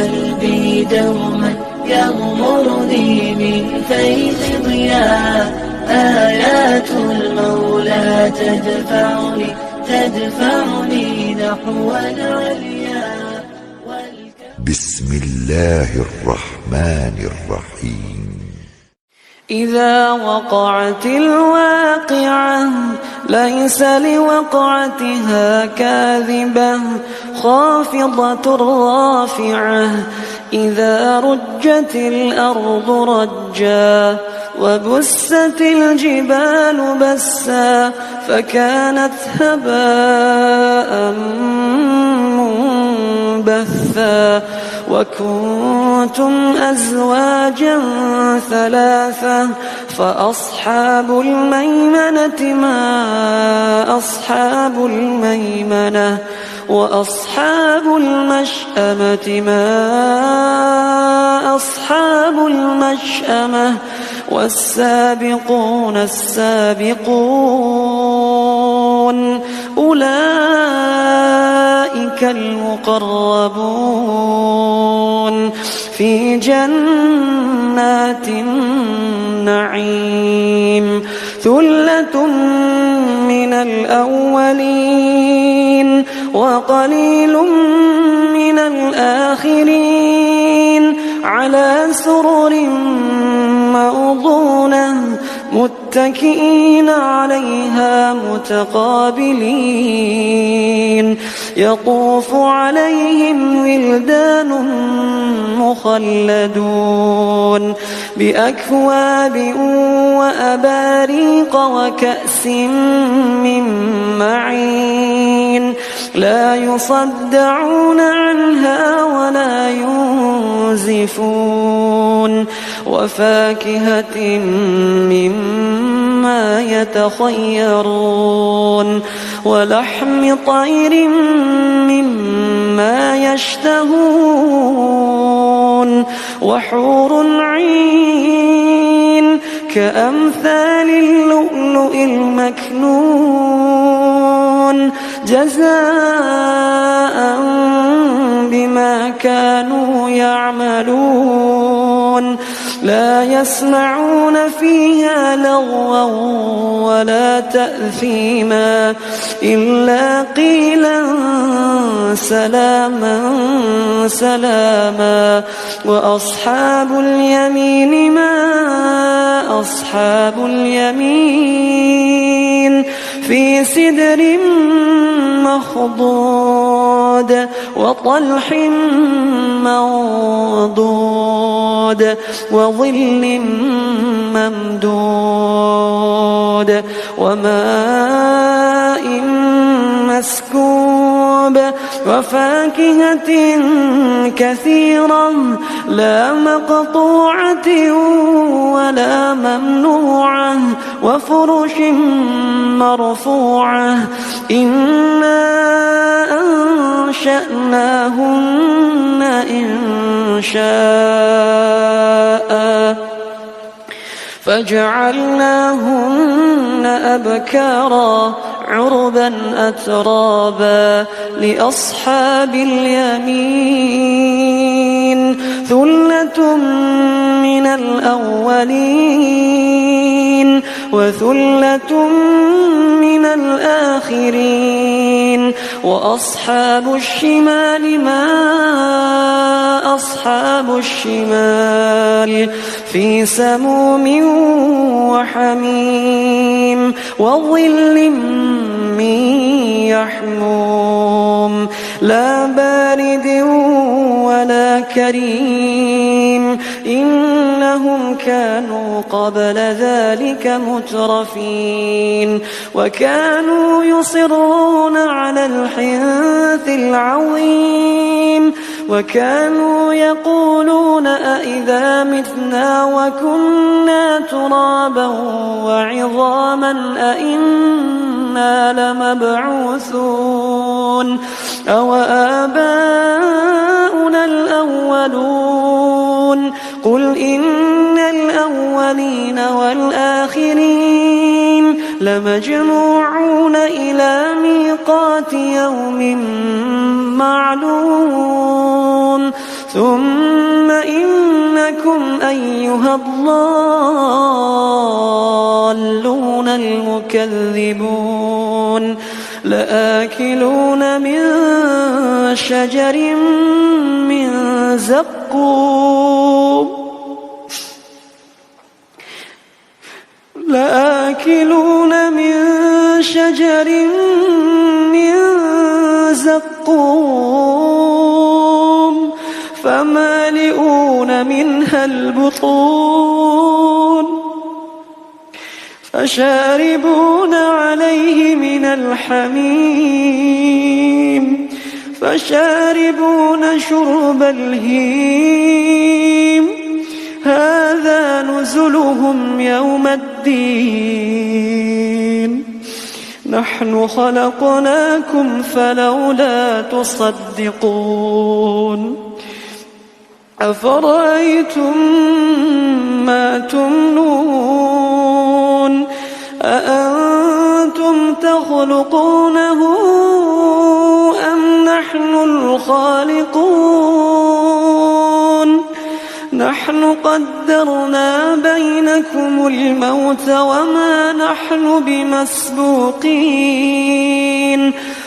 قلبي دوما يغمرني من فيض ضياء. آيات المولى تدفعني نحو العليا. بسم الله الرحمن الرحيم. إذا وقعت الواقعة ليس لوقعتها كاذبة خافضة رافعة. إذا رجت الأرض رجا وبست الجبال بسا فكانت هباء منبثا. وكنتم أزواجا ثلاثة فأصحاب الميمنة ما أصحاب الميمنة وأصحاب المشأمة ما أصحاب المشأمة. والسابقون السابقون أولئك المقربون في جنات النعيم. ثلة من الأولين وقليل من الآخرين على سرر موضونة متكئين عليها متقابلين. يطوف عليهم ولدان مخلدون بأكواب وأباريق وكأس من معين لا يصدعون عنها ولا ينزفون. وفاكهة مما يتخيرون ولحم طير مما يشتهون. وحور عين كأمثال اللؤلؤ المكنون جزاء بما كانوا يعملون. لا يسمعون فيها لغوا ولا تأثيما إلا قيلا سلاما سلاما. وأصحاب اليمين ما أصحاب اليمين في سدر مخضود وطلح منضود وظل ممدود وماء مسكوب وفاكهة كثيرة لا مقطوعة ولا ممنوعة وفرش مرفوعة. إنا أنشأناهن إنشاء فجعلناهن أبكارا عربا أترابا لأصحاب اليمين. ثلة من الأولين وثلة من الآخرين. وأصحاب الشمال ما أصحاب الشمال في سموم وحميم وظل من يحموم لا بارد ولا كريم. إنهم كانوا قبل ذلك مترفين وكانوا يصرون على الحنث العظيم وكانوا يقولون أئذا متنا وكنا ترابا وعظاما أئنا لمبعوثون أو آباؤنا الأولون. قل إن الأولين والآخرين لمجموعون إلى ميقات يوم معلوم. ثم أيها الضالون المكذبون لآكلون من شجر من زقوم لآكلون من شجر من زقوم فمالئون منها البطون فشاربون عليه من الحميم فشاربون شرب الهيم هذا نزلهم يوم الدين نحن خلقناكم فلولا تصدقون أفرأيتم ما تمنون أأنتم تخلقونه أم نحن الخالقون نحن قدرنا بينكم الموت وما نحن بمسبوقين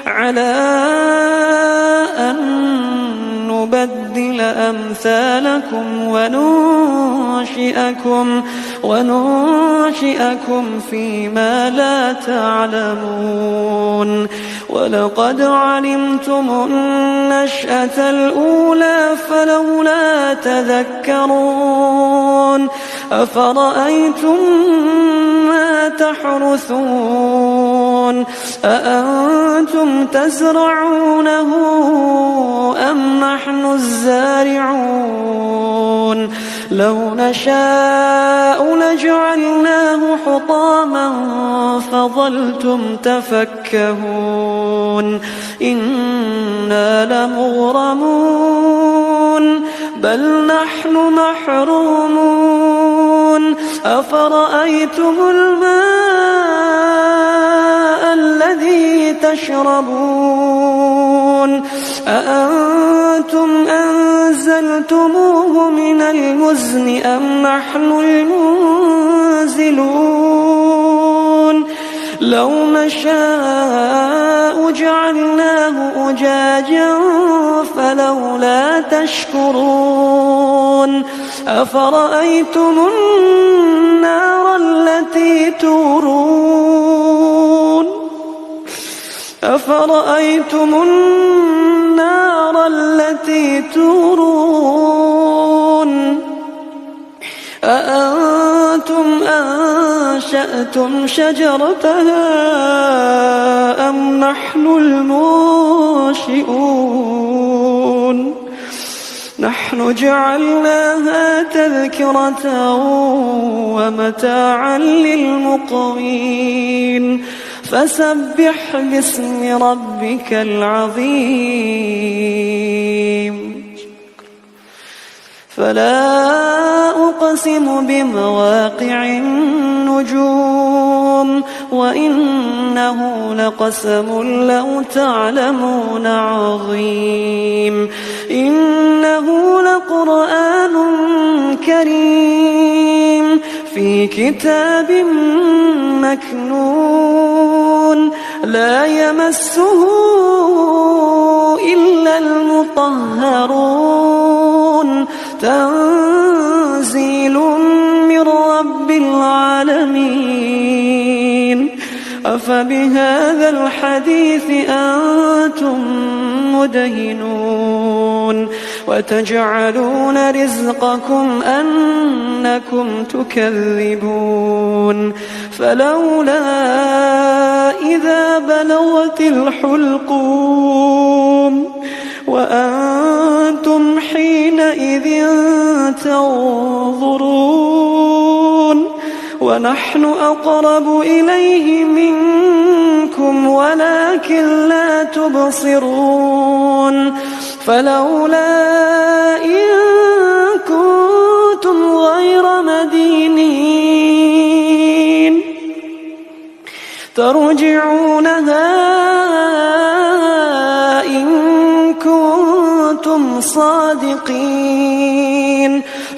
على أن نبدل أمثالكم وننشئكم فيما لا تعلمون ولقد علمتم النشأة الأولى فلولا تذكرون أفرأيتم ما تحرثون أأنتم تزرعونه أم نحن الزارعون لو نشاء لجعلناه حطاما فظلتم تفكهون إنا لمغرمون بل نحن محرومون أفرأيتم الماء الذي تشربون أأنتم أنزلتموه من المزن أم نحن المنزلون لو نشاء جعلناه أجاجا فلولا تشكرون أفرأيتم النار التي تورون أفرأيتم النار التي تورون أأنتم أنشأتم شجرتها أم نحن المنشئون نحن جعلناها تذكرة ومتاعا للمقوين فسبح باسم ربك العظيم فلا أقسم بمواقع النجوم وإنه لقسم لو تعلمون عظيم إنه لقرآن كريم في كتاب مكنون لا يمسه إلا المطهرون تنزيل من رب العالمين أفبهذا الحديث أنتم مدهنون وتجعلون رزقكم أنكم تكذبون فلولا إذا بلغت الحلقوم وأنتم حينئذ تنظرون ونحن أقرب إليه منكم ولكن لا تبصرون فلولا إن كنتم غير مدينين ترجعونها إن كنتم صادقين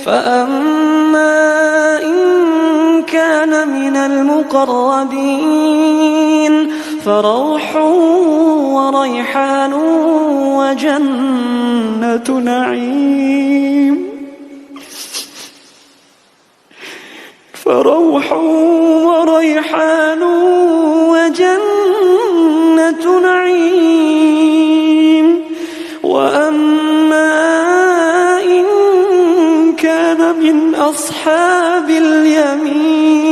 فأما إن كان من المقربين فروح وريحان وجنة نعيم. فروح وريحان وجنة نعيم. وأما إن كان من أصحاب اليمين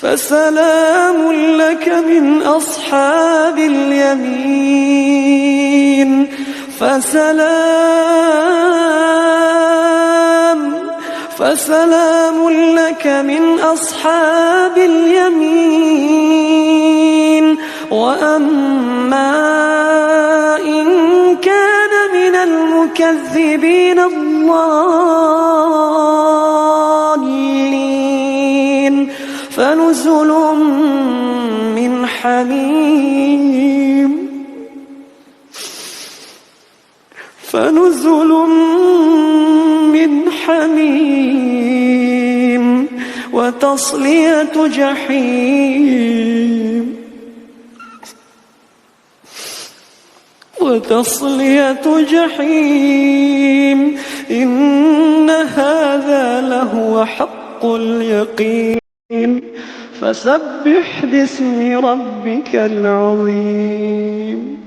فسلام لك من أصحاب اليمين. فسلام لك من أصحاب اليمين. وأما إن كان من المكذبين الضالين فنزل من حميم. وتصلية جحيم. إن هذا لهو حق اليقين. فسبح باسم ربك العظيم.